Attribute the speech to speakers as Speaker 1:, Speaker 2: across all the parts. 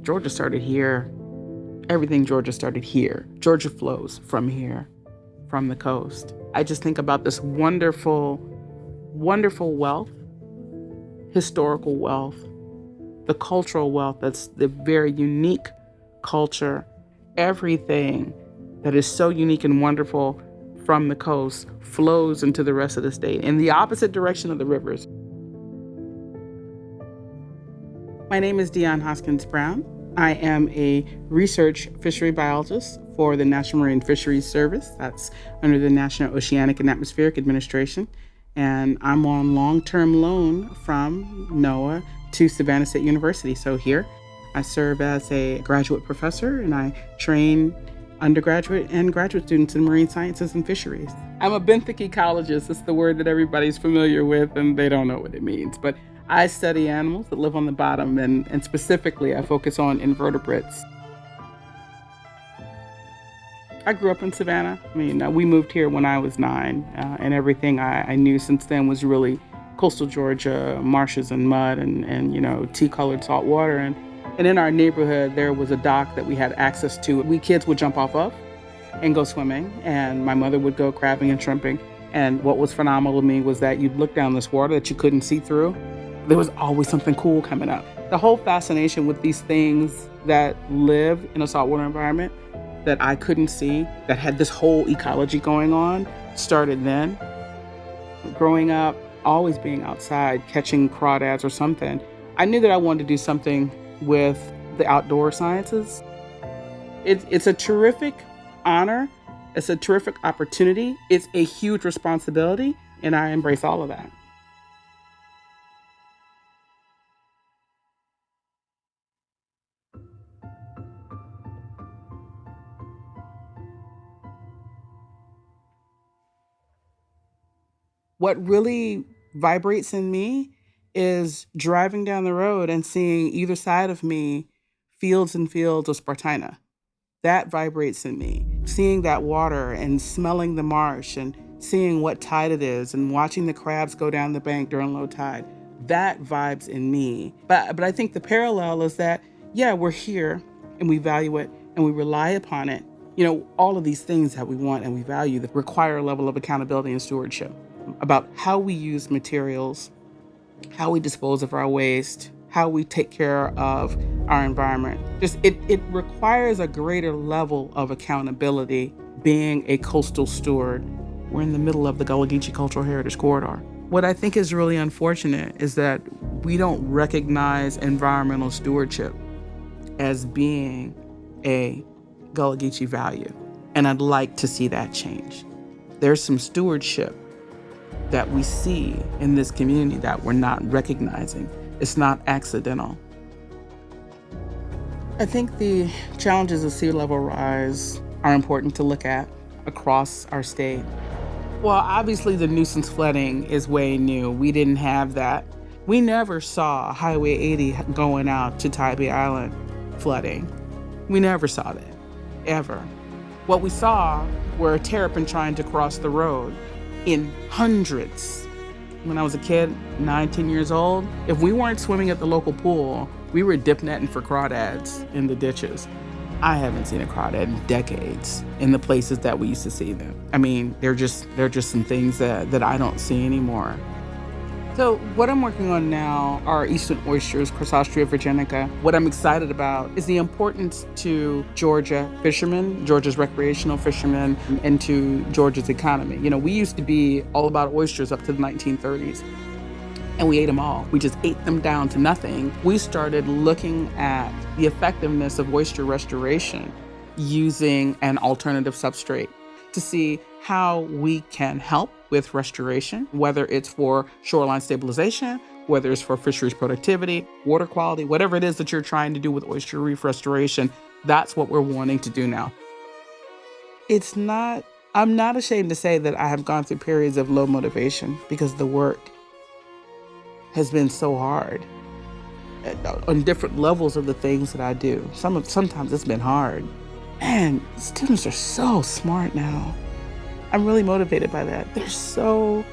Speaker 1: Georgia started here. Everything Georgia started here. Georgia flows from here, from the coast. I just think about this wonderful, wonderful wealth, historical wealth, the cultural wealth that's the very unique culture, everything that is so unique and wonderful from the coast flows into the rest of the state in the opposite direction of the rivers. My name is Dionne Hoskins-Brown. I am a research fishery biologist for the National Marine Fisheries Service. That's under the National Oceanic and Atmospheric Administration. And I'm on long-term loan from NOAA to Savannah State University. So here I serve as a graduate professor and I train undergraduate and graduate students in marine sciences and fisheries. I'm a benthic ecologist. It's the word that everybody's familiar with and they don't know what it means. But I study animals that live on the bottom, and specifically I focus on invertebrates. I grew up in Savannah. We moved here when I was 9, and everything I knew since then was really coastal Georgia, marshes and mud and tea-colored salt water. And in our neighborhood, there was a dock that we had access to. We kids would jump off of and go swimming, and my mother would go crabbing and shrimping. And what was phenomenal to me was that you'd look down this water that you couldn't see through. There was always something cool coming up. The whole fascination with these things that live in a saltwater environment that I couldn't see, that had this whole ecology going on, started then. Growing up, always being outside, catching crawdads or something, I knew that I wanted to do something with the outdoor sciences. It's a terrific honor. It's a terrific opportunity. It's a huge responsibility, and I embrace all of that. What really vibrates in me is driving down the road and seeing either side of me fields and fields of Spartina. That vibrates in me. Seeing that water and smelling the marsh and seeing what tide it is and watching the crabs go down the bank during low tide, that vibes in me. But I think the parallel is that, yeah, we're here and we value it and we rely upon it. All of these things that we want and we value that require a level of accountability and stewardship about how we use materials, how we dispose of our waste, how we take care of our environment. It requires a greater level of accountability being a coastal steward. We're in the middle of the Gullah Geechee Cultural Heritage Corridor. What I think is really unfortunate is that we don't recognize environmental stewardship as being a Gullah Geechee value. And I'd like to see that change. There's some stewardship that we see in this community that we're not recognizing. It's not accidental. I think the challenges of sea level rise are important to look at across our state. Well, obviously the nuisance flooding is way new. We didn't have that. We never saw Highway 80 going out to Tybee Island flooding. We never saw that, ever. What we saw were terrapin trying to cross the road in hundreds. When I was a kid, 9, 10 years old, if we weren't swimming at the local pool, we were dip netting for crawdads in the ditches. I haven't seen a crawdad in decades in the places that we used to see them. They're just some things that I don't see anymore. So what I'm working on now are eastern oysters, Chrysostrea virginica. What I'm excited about is the importance to Georgia fishermen, Georgia's recreational fishermen, and to Georgia's economy. We used to be all about oysters up to the 1930s, and we ate them all. We just ate them down to nothing. We started looking at the effectiveness of oyster restoration using an alternative substrate to see how we can help with restoration, whether it's for shoreline stabilization, whether it's for fisheries productivity, water quality, whatever it is that you're trying to do with oyster reef restoration, that's what we're wanting to do now. I'm not ashamed to say that I have gone through periods of low motivation because the work has been so hard on different levels of the things that I do. Sometimes it's been hard. And students are so smart now. I'm really motivated by that. They're so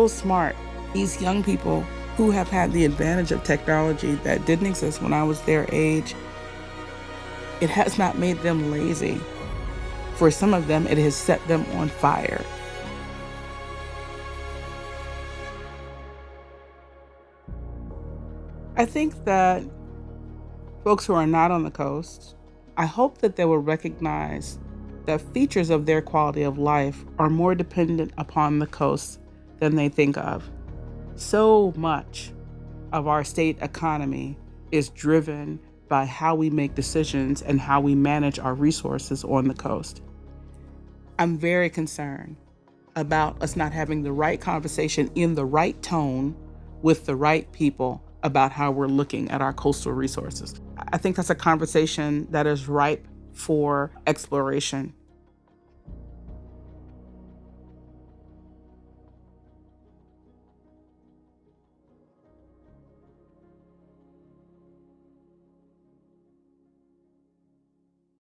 Speaker 1: smart. These young people who have had the advantage of technology that didn't exist when I was their age It has not made them lazy. For some of them, it has set them on fire. I think that folks who are not on the coast, I hope that they will recognize that features of their quality of life are more dependent upon the coast than they think of. So much of our state economy is driven by how we make decisions and how we manage our resources on the coast. I'm very concerned about us not having the right conversation in the right tone with the right people about how we're looking at our coastal resources. I think that's a conversation that is ripe for exploration.